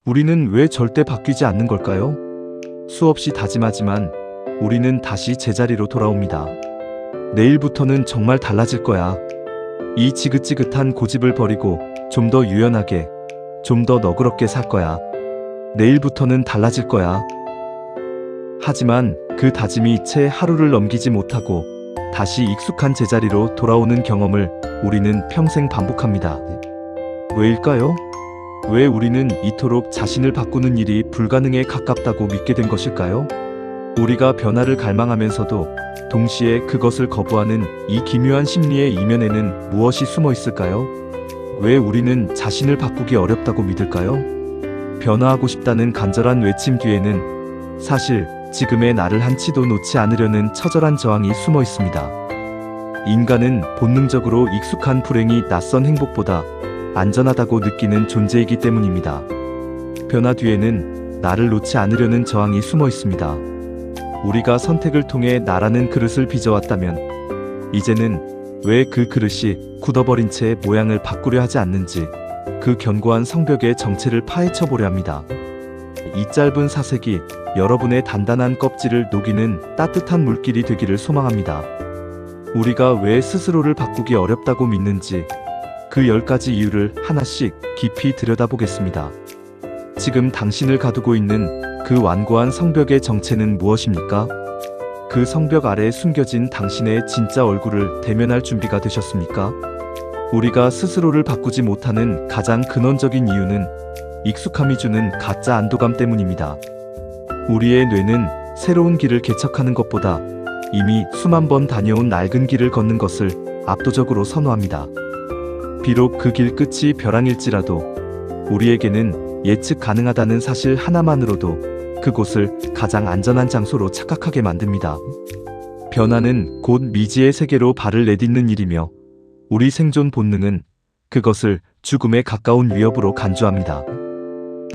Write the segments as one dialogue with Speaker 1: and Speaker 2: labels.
Speaker 1: 우리는 왜 절대 바뀌지 않는 걸까요? 수없이 다짐하지만 우리는 다시 제자리로 돌아옵니다. 내일부터는 정말 달라질 거야. 이 지긋지긋한 고집을 버리고 좀 더 유연하게, 좀 더 너그럽게 살 거야. 내일부터는 달라질 거야. 하지만 그 다짐이 채 하루를 넘기지 못하고 다시 익숙한 제자리로 돌아오는 경험을 우리는 평생 반복합니다. 왜일까요? 왜 우리는 이토록 자신을 바꾸는 일이 불가능에 가깝다고 믿게 된 것일까요? 우리가 변화를 갈망하면서도 동시에 그것을 거부하는 이 기묘한 심리의 이면에는 무엇이 숨어 있을까요? 왜 우리는 자신을 바꾸기 어렵다고 믿을까요? 변화하고 싶다는 간절한 외침 뒤에는 사실 지금의 나를 한치도 놓지 않으려는 처절한 저항이 숨어 있습니다. 인간은 본능적으로 익숙한 불행이 낯선 행복보다 안전하다고 느끼는 존재이기 때문입니다. 변화 뒤에는 나를 놓지 않으려는 저항이 숨어 있습니다. 우리가 선택을 통해 나라는 그릇을 빚어왔다면 이제는 왜 그 그릇이 굳어버린 채 모양을 바꾸려 하지 않는지 그 견고한 성벽의 정체를 파헤쳐 보려 합니다. 이 짧은 사색이 여러분의 단단한 껍질을 녹이는 따뜻한 물길이 되기를 소망합니다. 우리가 왜 스스로를 바꾸기 어렵다고 믿는지 그 10가지 이유를 하나씩 깊이 들여다보겠습니다. 지금 당신을 가두고 있는 그 완고한 성벽의 정체는 무엇입니까? 그 성벽 아래 숨겨진 당신의 진짜 얼굴을 대면할 준비가 되셨습니까? 우리가 스스로를 바꾸지 못하는 가장 근원적인 이유는 익숙함이 주는 가짜 안도감 때문입니다. 우리의 뇌는 새로운 길을 개척하는 것보다 이미 수만 번 다녀온 낡은 길을 걷는 것을 압도적으로 선호합니다. 비록 그 길 끝이 벼랑일지라도 우리에게는 예측 가능하다는 사실 하나만으로도 그곳을 가장 안전한 장소로 착각하게 만듭니다. 변화는 곧 미지의 세계로 발을 내딛는 일이며 우리 생존 본능은 그것을 죽음에 가까운 위협으로 간주합니다.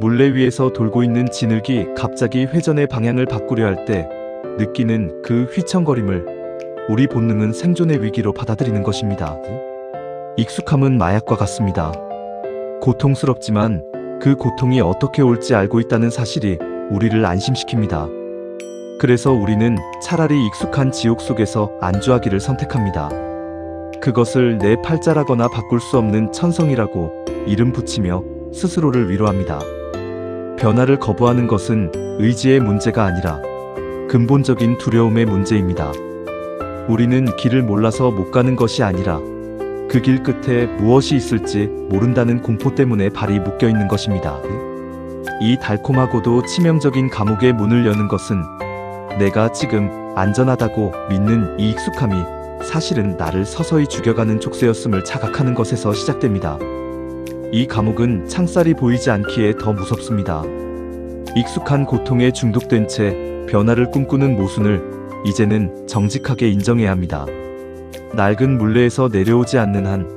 Speaker 1: 물레 위에서 돌고 있는 진흙이 갑자기 회전의 방향을 바꾸려 할 때 느끼는 그 휘청거림을 우리 본능은 생존의 위기로 받아들이는 것입니다. 익숙함은 마약과 같습니다. 고통스럽지만 그 고통이 어떻게 올지 알고 있다는 사실이 우리를 안심시킵니다. 그래서 우리는 차라리 익숙한 지옥 속에서 안주하기를 선택합니다. 그것을 내 팔자라거나 바꿀 수 없는 천성이라고 이름 붙이며 스스로를 위로합니다. 변화를 거부하는 것은 의지의 문제가 아니라 근본적인 두려움의 문제입니다. 우리는 길을 몰라서 못 가는 것이 아니라 그 길 끝에 무엇이 있을지 모른다는 공포 때문에 발이 묶여 있는 것입니다. 이 달콤하고도 치명적인 감옥의 문을 여는 것은 내가 지금 안전하다고 믿는 이 익숙함이 사실은 나를 서서히 죽여가는 족쇄였음을 자각하는 것에서 시작됩니다. 이 감옥은 창살이 보이지 않기에 더 무섭습니다. 익숙한 고통에 중독된 채 변화를 꿈꾸는 모순을 이제는 정직하게 인정해야 합니다. 낡은 물레에서 내려오지 않는 한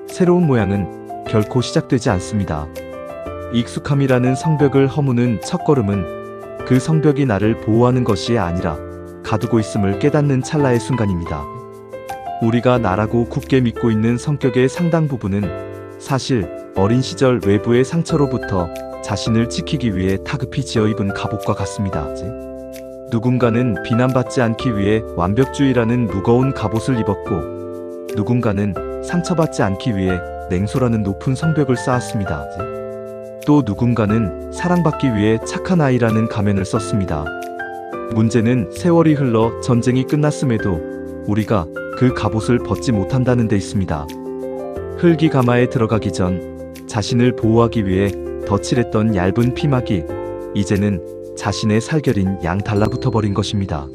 Speaker 1: 새로운 모양은 결코 시작되지 않습니다. 익숙함이라는 성벽을 허무는 첫걸음은 그 성벽이 나를 보호하는 것이 아니라 가두고 있음을 깨닫는 찰나의 순간입니다. 우리가 나라고 굳게 믿고 있는 성격의 상당 부분은 사실 어린 시절 외부의 상처로부터 자신을 지키기 위해 타급히 지어입은 갑옷과 같습니다. 누군가는 비난받지 않기 위해 완벽주의라는 무거운 갑옷을 입었고 누군가는 상처받지 않기 위해 냉소라는 높은 성벽을 쌓았습니다. 또 누군가는 사랑받기 위해 착한 아이라는 가면을 썼습니다. 문제는 세월이 흘러 전쟁이 끝났음에도 우리가 그 갑옷을 벗지 못한다는 데 있습니다. 흙이 가마에 들어가기 전 자신을 보호하기 위해 덧칠했던 얇은 피막이 이제는 자신의 살결인 양 달라붙어 버린 것입니다.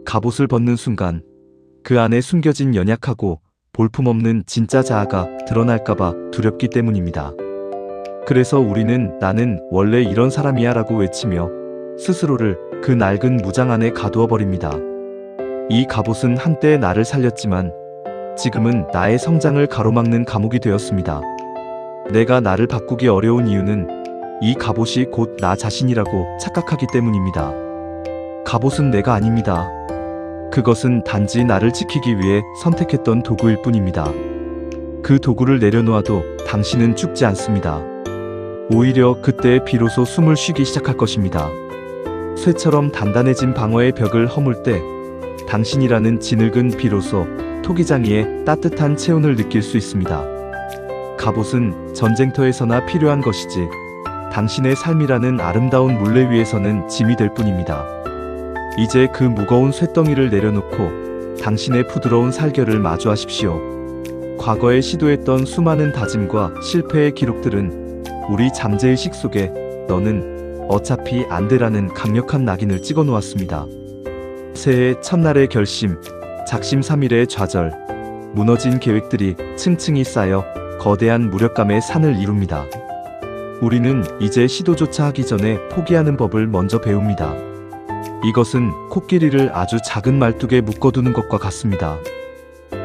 Speaker 1: 갑옷을 벗는 순간 그 안에 숨겨진 연약하고 볼품없는 진짜 자아가 드러날까봐 두렵기 때문입니다. 그래서 우리는 나는 원래 이런 사람이야 라고 외치며 스스로를 그 낡은 무장 안에 가두어 버립니다. 이 갑옷은 한때 나를 살렸지만 지금은 나의 성장을 가로막는 감옥이 되었습니다. 내가 나를 바꾸기 어려운 이유는 이 갑옷이 곧 나 자신이라고 착각하기 때문입니다. 갑옷은 내가 아닙니다. 그것은 단지 나를 지키기 위해 선택했던 도구일 뿐입니다. 그 도구를 내려놓아도 당신은 죽지 않습니다. 오히려 그때 비로소 숨을 쉬기 시작할 것입니다. 쇠처럼 단단해진 방어의 벽을 허물 때 당신이라는 진흙은 비로소 토기장이의 따뜻한 체온을 느낄 수 있습니다. 갑옷은 전쟁터에서나 필요한 것이지 당신의 삶이라는 아름다운 물레 위에서는 짐이 될 뿐입니다. 이제 그 무거운 쇳덩이를 내려놓고 당신의 부드러운 살결을 마주하십시오. 과거에 시도했던 수많은 다짐과 실패의 기록들은 우리 잠재의식 속에 너는 어차피 안 돼라는 강력한 낙인을 찍어 놓았습니다. 새해 첫날의 결심, 작심삼일의 좌절, 무너진 계획들이 층층이 쌓여 거대한 무력감의 산을 이룹니다. 우리는 이제 시도조차 하기 전에 포기하는 법을 먼저 배웁니다. 이것은 코끼리를 아주 작은 말뚝에 묶어두는 것과 같습니다.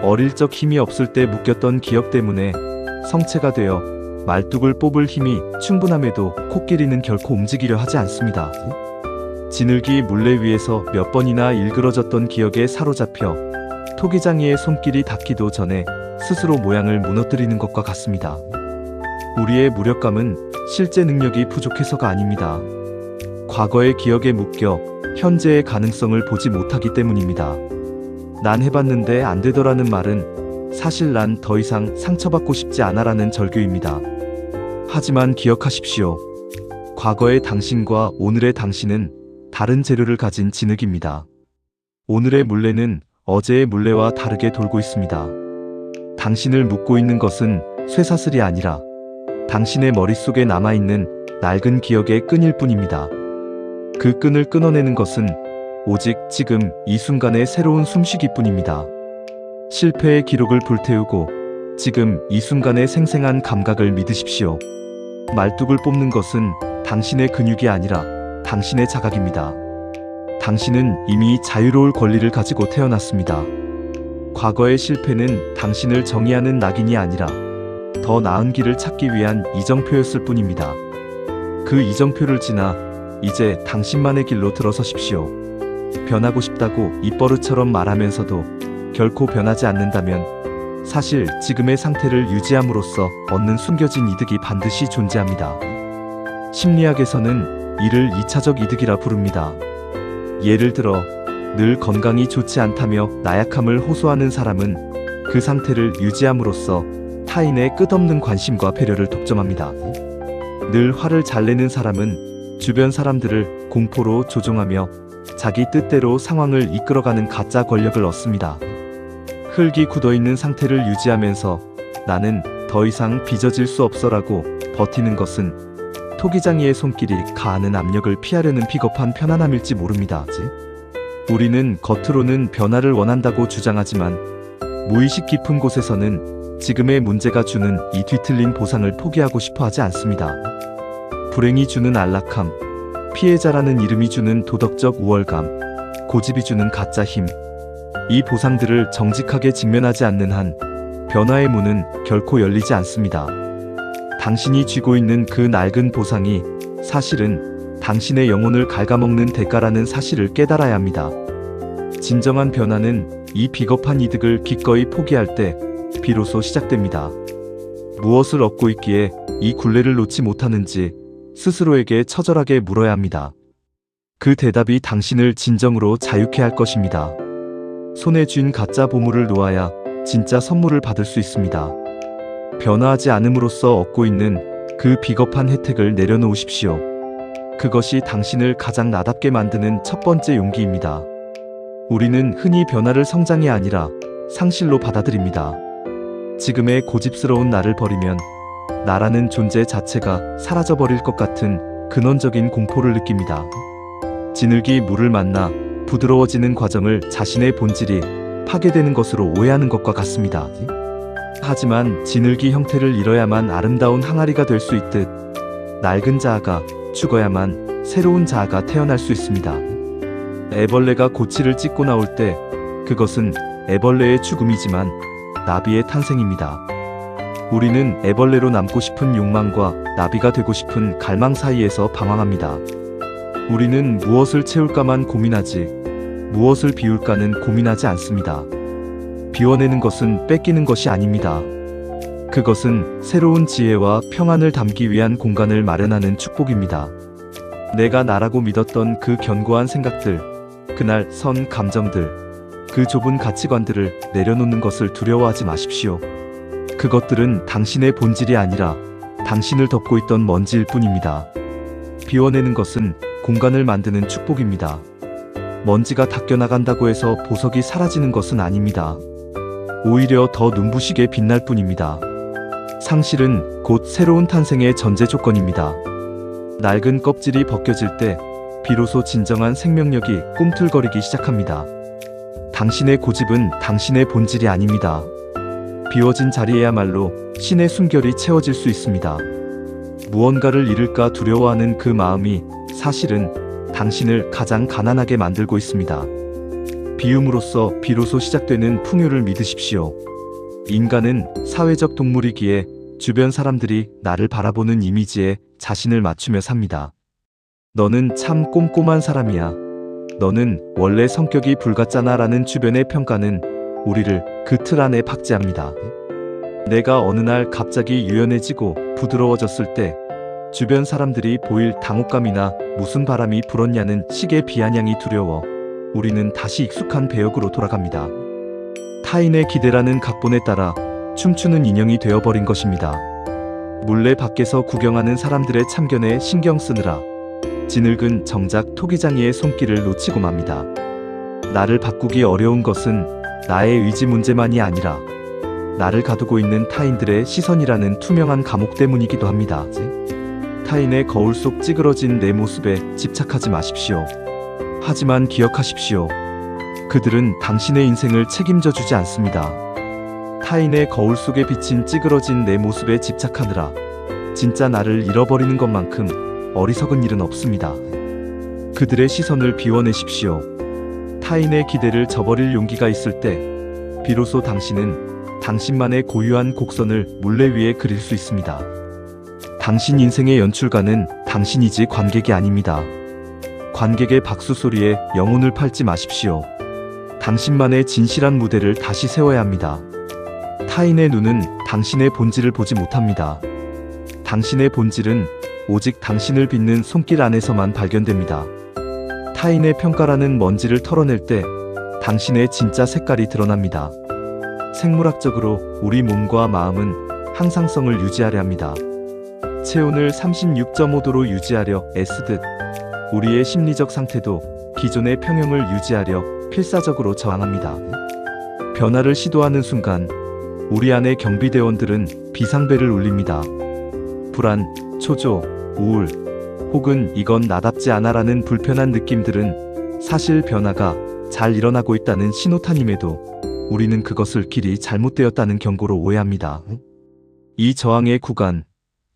Speaker 1: 어릴 적 힘이 없을 때 묶였던 기억 때문에 성체가 되어 말뚝을 뽑을 힘이 충분함에도 코끼리는 결코 움직이려 하지 않습니다. 진흙이 물레 위에서 몇 번이나 일그러졌던 기억에 사로잡혀 토기장이의 손길이 닿기도 전에 스스로 모양을 무너뜨리는 것과 같습니다. 우리의 무력감은 실제 능력이 부족해서가 아닙니다. 과거의 기억에 묶여 현재의 가능성을 보지 못하기 때문입니다. 난 해봤는데 안 되더라는 말은 사실 난 더 이상 상처받고 싶지 않아라는 절규입니다. 하지만 기억하십시오. 과거의 당신과 오늘의 당신은 다른 재료를 가진 진흙입니다. 오늘의 물레는 어제의 물레와 다르게 돌고 있습니다. 당신을 묶고 있는 것은 쇠사슬이 아니라 당신의 머릿속에 남아있는 낡은 기억의 끈일 뿐입니다. 그 끈을 끊어내는 것은 오직 지금 이 순간의 새로운 숨쉬기뿐입니다. 실패의 기록을 불태우고 지금 이 순간의 생생한 감각을 믿으십시오. 말뚝을 뽑는 것은 당신의 근육이 아니라 당신의 자각입니다. 당신은 이미 자유로울 권리를 가지고 태어났습니다. 과거의 실패는 당신을 정의하는 낙인이 아니라 더 나은 길을 찾기 위한 이정표였을 뿐입니다. 그 이정표를 지나 이제 당신만의 길로 들어서십시오. 변하고 싶다고 입버릇처럼 말하면서도 결코 변하지 않는다면 사실 지금의 상태를 유지함으로써 얻는 숨겨진 이득이 반드시 존재합니다. 심리학에서는 이를 2차적 이득이라 부릅니다. 예를 들어 늘 건강이 좋지 않다며 나약함을 호소하는 사람은 그 상태를 유지함으로써 타인의 끝없는 관심과 배려를 독점합니다. 늘 화를 잘 내는 사람은 주변 사람들을 공포로 조종하며 자기 뜻대로 상황을 이끌어가는 가짜 권력을 얻습니다. 흙이 굳어있는 상태를 유지하면서 나는 더 이상 빚어질 수 없어라고 버티는 것은 토기장이의 손길이 가하는 압력을 피하려는 비겁한 편안함일지 모릅니다. 우리는 겉으로는 변화를 원한다고 주장하지만 무의식 깊은 곳에서는 지금의 문제가 주는 이 뒤틀린 보상을 포기하고 싶어 하지 않습니다. 불행이 주는 안락함, 피해자라는 이름이 주는 도덕적 우월감, 고집이 주는 가짜 힘, 이 보상들을 정직하게 직면하지 않는 한 변화의 문은 결코 열리지 않습니다. 당신이 쥐고 있는 그 낡은 보상이 사실은 당신의 영혼을 갉아먹는 대가라는 사실을 깨달아야 합니다. 진정한 변화는 이 비겁한 이득을 기꺼이 포기할 때 비로소 시작됩니다. 무엇을 얻고 있기에 이 굴레를 놓지 못하는지 스스로에게 처절하게 물어야 합니다. 그 대답이 당신을 진정으로 자유케 할 것입니다. 손에 쥔 가짜 보물을 놓아야 진짜 선물을 받을 수 있습니다. 변화하지 않음으로써 얻고 있는 그 비겁한 혜택을 내려놓으십시오. 그것이 당신을 가장 나답게 만드는 첫 번째 용기입니다. 우리는 흔히 변화를 성장이 아니라 상실로 받아들입니다. 지금의 고집스러운 나를 버리면 나라는 존재 자체가 사라져버릴 것 같은 근원적인 공포를 느낍니다. 진흙이 물을 만나 부드러워지는 과정을 자신의 본질이 파괴되는 것으로 오해하는 것과 같습니다. 하지만 진흙이 형태를 잃어야만 아름다운 항아리가 될 수 있듯 낡은 자아가 죽어야만 새로운 자아가 태어날 수 있습니다. 애벌레가 고치를 찢고 나올 때 그것은 애벌레의 죽음이지만 나비의 탄생입니다. 우리는 애벌레로 남고 싶은 욕망과 나비가 되고 싶은 갈망 사이에서 방황합니다. 우리는 무엇을 채울까만 고민하지 무엇을 비울까는 고민하지 않습니다. 비워내는 것은 뺏기는 것이 아닙니다. 그것은 새로운 지혜와 평안을 담기 위한 공간을 마련하는 축복입니다. 내가 나라고 믿었던 그 견고한 생각들, 그날 선 감정들, 그 좁은 가치관들을 내려놓는 것을 두려워하지 마십시오. 그것들은 당신의 본질이 아니라 당신을 덮고 있던 먼지일 뿐입니다. 비워내는 것은 공간을 만드는 축복입니다. 먼지가 닦여나간다고 해서 보석이 사라지는 것은 아닙니다. 오히려 더 눈부시게 빛날 뿐입니다. 상실은 곧 새로운 탄생의 전제 조건입니다. 낡은 껍질이 벗겨질 때 비로소 진정한 생명력이 꿈틀거리기 시작합니다. 당신의 고집은 당신의 본질이 아닙니다. 비워진 자리에야말로 신의 숨결이 채워질 수 있습니다. 무언가를 잃을까 두려워하는 그 마음이 사실은 당신을 가장 가난하게 만들고 있습니다. 비움으로써 비로소 시작되는 풍요를 믿으십시오. 인간은 사회적 동물이기에 주변 사람들이 나를 바라보는 이미지에 자신을 맞추며 삽니다. 너는 참 꼼꼼한 사람이야. 너는 원래 성격이 불같잖아 라는 주변의 평가는 우리를 그 틀 안에 박제합니다. 내가 어느 날 갑자기 유연해지고 부드러워졌을 때 주변 사람들이 보일 당혹감이나 무슨 바람이 불었냐는 식의 비아냥이 두려워 우리는 다시 익숙한 배역으로 돌아갑니다. 타인의 기대라는 각본에 따라 춤추는 인형이 되어버린 것입니다. 몰래 밖에서 구경하는 사람들의 참견에 신경 쓰느라 지늙은 정작 토기장이의 손길을 놓치고 맙니다. 나를 바꾸기 어려운 것은 나의 의지 문제만이 아니라 나를 가두고 있는 타인들의 시선이라는 투명한 감옥 때문이기도 합니다. 타인의 거울 속 찌그러진 내 모습에 집착하지 마십시오. 하지만 기억하십시오. 그들은 당신의 인생을 책임져 주지 않습니다. 타인의 거울 속에 비친 찌그러진 내 모습에 집착하느라 진짜 나를 잃어버리는 것만큼 어리석은 일은 없습니다. 그들의 시선을 비워내십시오. 타인의 기대를 저버릴 용기가 있을 때 비로소 당신은 당신만의 고유한 곡선을 물레 위에 그릴 수 있습니다. 당신 인생의 연출가는 당신이지 관객이 아닙니다. 관객의 박수 소리에 영혼을 팔지 마십시오. 당신만의 진실한 무대를 다시 세워야 합니다. 타인의 눈은 당신의 본질을 보지 못합니다. 당신의 본질은 오직 당신을 빚는 손길 안에서만 발견됩니다. 타인의 평가라는 먼지를 털어낼 때 당신의 진짜 색깔이 드러납니다. 생물학적으로 우리 몸과 마음은 항상성을 유지하려 합니다. 체온을 36.5도로 유지하려 애쓰듯 우리의 심리적 상태도 기존의 평형을 유지하려 필사적으로 저항합니다. 변화를 시도하는 순간 우리 안의 경비대원들은 비상벨을 울립니다. 불안, 초조, 우울, 혹은 이건 나답지 않아라는 불편한 느낌들은 사실 변화가 잘 일어나고 있다는 신호탄임에도 우리는 그것을 길이 잘못되었다는 경고로 오해합니다. 이 저항의 구간,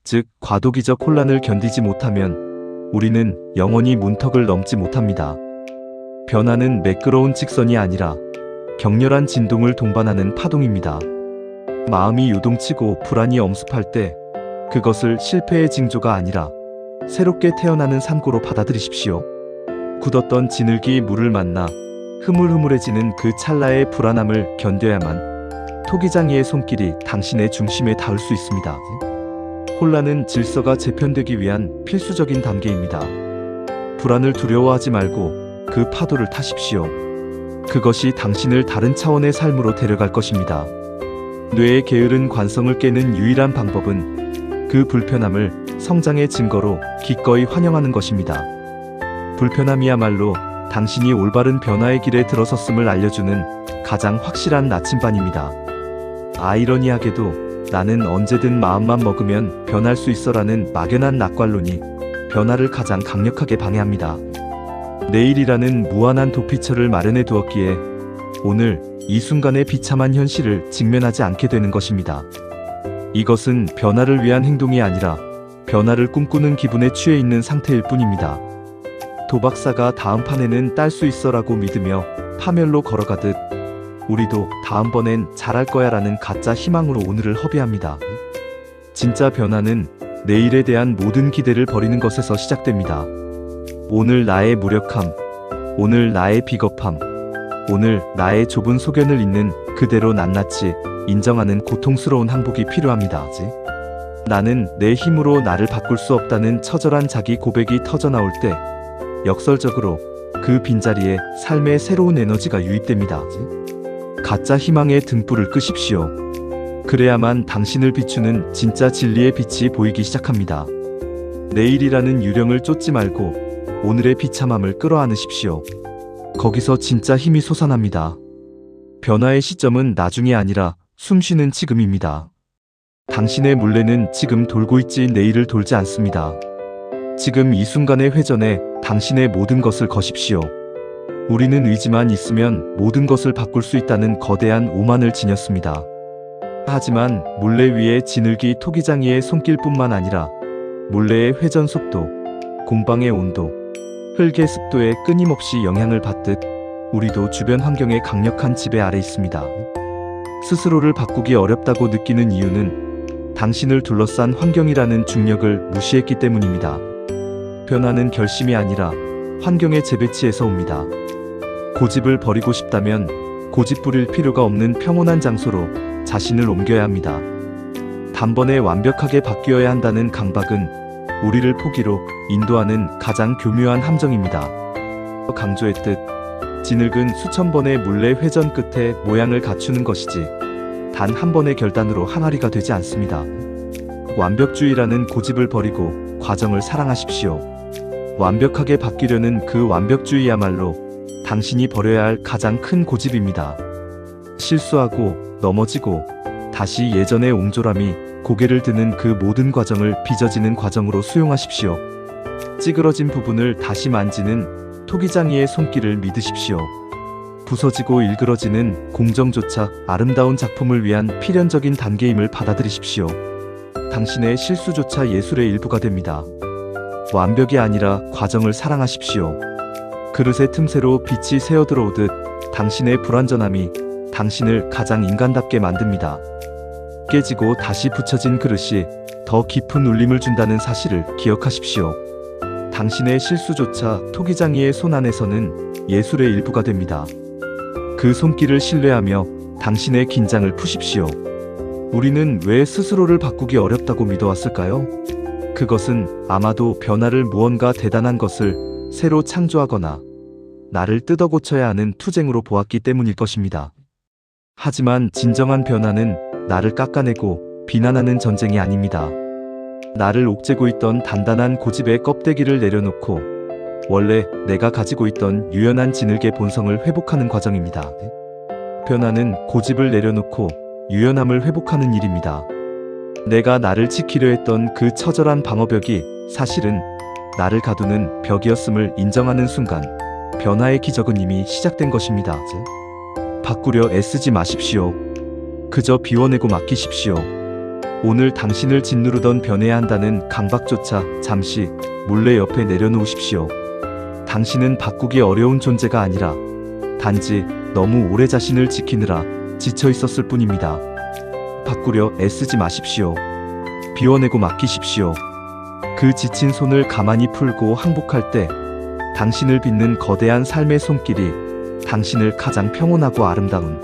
Speaker 1: 즉 과도기적 혼란을 견디지 못하면 우리는 영원히 문턱을 넘지 못합니다. 변화는 매끄러운 직선이 아니라 격렬한 진동을 동반하는 파동입니다. 마음이 요동치고 불안이 엄습할 때 그것을 실패의 징조가 아니라 새롭게 태어나는 산고로 받아들이십시오. 굳었던 진흙이 물을 만나 흐물흐물해지는 그 찰나의 불안함을 견뎌야만 토기장이의 손길이 당신의 중심에 닿을 수 있습니다. 혼란은 질서가 재편되기 위한 필수적인 단계입니다. 불안을 두려워하지 말고 그 파도를 타십시오. 그것이 당신을 다른 차원의 삶으로 데려갈 것입니다. 뇌의 게으른 관성을 깨는 유일한 방법은 그 불편함을 성장의 증거로 기꺼이 환영하는 것입니다. 불편함이야말로 당신이 올바른 변화의 길에 들어섰음을 알려주는 가장 확실한 나침반입니다. 아이러니하게도 나는 언제든 마음만 먹으면 변할 수 있어라는 막연한 낙관론이 변화를 가장 강력하게 방해합니다. 내일이라는 무한한 도피처를 마련해 두었기에 오늘 이 순간의 비참한 현실을 직면하지 않게 되는 것입니다. 이것은 변화를 위한 행동이 아니라 변화를 꿈꾸는 기분에 취해 있는 상태일 뿐입니다. 도박사가 다음 판에는 딸 수 있어라고 믿으며 파멸로 걸어가듯 우리도 다음번엔 잘할 거야 라는 가짜 희망으로 오늘을 허비합니다. 진짜 변화는 내일에 대한 모든 기대를 버리는 것에서 시작됩니다. 오늘 나의 무력함, 오늘 나의 비겁함, 오늘 나의 좁은 소견을 잇는 그대로 낱낱이 인정하는 고통스러운 항복이 필요합니다. 나는 내 힘으로 나를 바꿀 수 없다는 처절한 자기 고백이 터져나올 때 역설적으로 그 빈자리에 삶의 새로운 에너지가 유입됩니다. 가짜 희망의 등불을 끄십시오. 그래야만 당신을 비추는 진짜 진리의 빛이 보이기 시작합니다. 내일이라는 유령을 쫓지 말고 오늘의 비참함을 끌어안으십시오. 거기서 진짜 힘이 솟아납니다. 변화의 시점은 나중이 아니라 숨쉬는 지금입니다. 당신의 물레는 지금 돌고 있지 내일을 돌지 않습니다. 지금 이 순간의 회전에 당신의 모든 것을 거십시오. 우리는 의지만 있으면 모든 것을 바꿀 수 있다는 거대한 오만을 지녔습니다. 하지만 물레 위에 지늘기 토기장이의 손길뿐만 아니라 물레의 회전 속도, 공방의 온도, 흙의 습도에 끊임없이 영향을 받듯 우리도 주변 환경의 강력한 지배 아래 있습니다. 스스로를 바꾸기 어렵다고 느끼는 이유는 당신을 둘러싼 환경이라는 중력을 무시했기 때문입니다. 변화는 결심이 아니라 환경의 재배치에서 옵니다. 고집을 버리고 싶다면 고집 부릴 필요가 없는 평온한 장소로 자신을 옮겨야 합니다. 단번에 완벽하게 바뀌어야 한다는 강박은 우리를 포기로 인도하는 가장 교묘한 함정입니다. 강조했듯 지늙은 수천 번의 물레 회전 끝에 모양을 갖추는 것이지 단 한 번의 결단으로 항아리가 되지 않습니다. 완벽주의라는 고집을 버리고 과정을 사랑하십시오. 완벽하게 바뀌려는 그 완벽주의야말로 당신이 버려야 할 가장 큰 고집입니다. 실수하고 넘어지고 다시 예전의 옹졸함이 고개를 드는 그 모든 과정을 빚어지는 과정으로 수용하십시오. 찌그러진 부분을 다시 만지는 토기장이의 손길을 믿으십시오. 부서지고 일그러지는 공정조차 아름다운 작품을 위한 필연적인 단계임을 받아들이십시오. 당신의 실수조차 예술의 일부가 됩니다. 완벽이 아니라 과정을 사랑하십시오. 그릇의 틈새로 빛이 새어들어오듯 당신의 불완전함이 당신을 가장 인간답게 만듭니다. 깨지고 다시 붙여진 그릇이 더 깊은 울림을 준다는 사실을 기억하십시오. 당신의 실수조차 토기장이의 손 안에서는 예술의 일부가 됩니다. 그 손길을 신뢰하며 당신의 긴장을 푸십시오. 우리는 왜 스스로를 바꾸기 어렵다고 믿어왔을까요? 그것은 아마도 변화를 무언가 대단한 것을 새로 창조하거나 나를 뜯어 고쳐야 하는 투쟁으로 보았기 때문일 것입니다. 하지만 진정한 변화는 나를 깎아내고 비난하는 전쟁이 아닙니다. 나를 옥죄고 있던 단단한 고집의 껍데기를 내려놓고 원래 내가 가지고 있던 유연한 지늘개 본성을 회복하는 과정입니다. 변화는 고집을 내려놓고 유연함을 회복하는 일입니다. 내가 나를 지키려 했던 그 처절한 방어벽이 사실은 나를 가두는 벽이었음을 인정하는 순간 변화의 기적은 이미 시작된 것입니다. 바꾸려 애쓰지 마십시오. 그저 비워내고 맡기십시오. 오늘 당신을 짓누르던 변해야 한다는 강박조차 잠시 물레 옆에 내려놓으십시오. 당신은 바꾸기 어려운 존재가 아니라 단지 너무 오래 자신을 지키느라 지쳐 있었을 뿐입니다. 바꾸려 애쓰지 마십시오. 비워내고 맡기십시오. 그 지친 손을 가만히 풀고 항복할 때 당신을 빚는 거대한 삶의 손길이 당신을 가장 평온하고 아름다운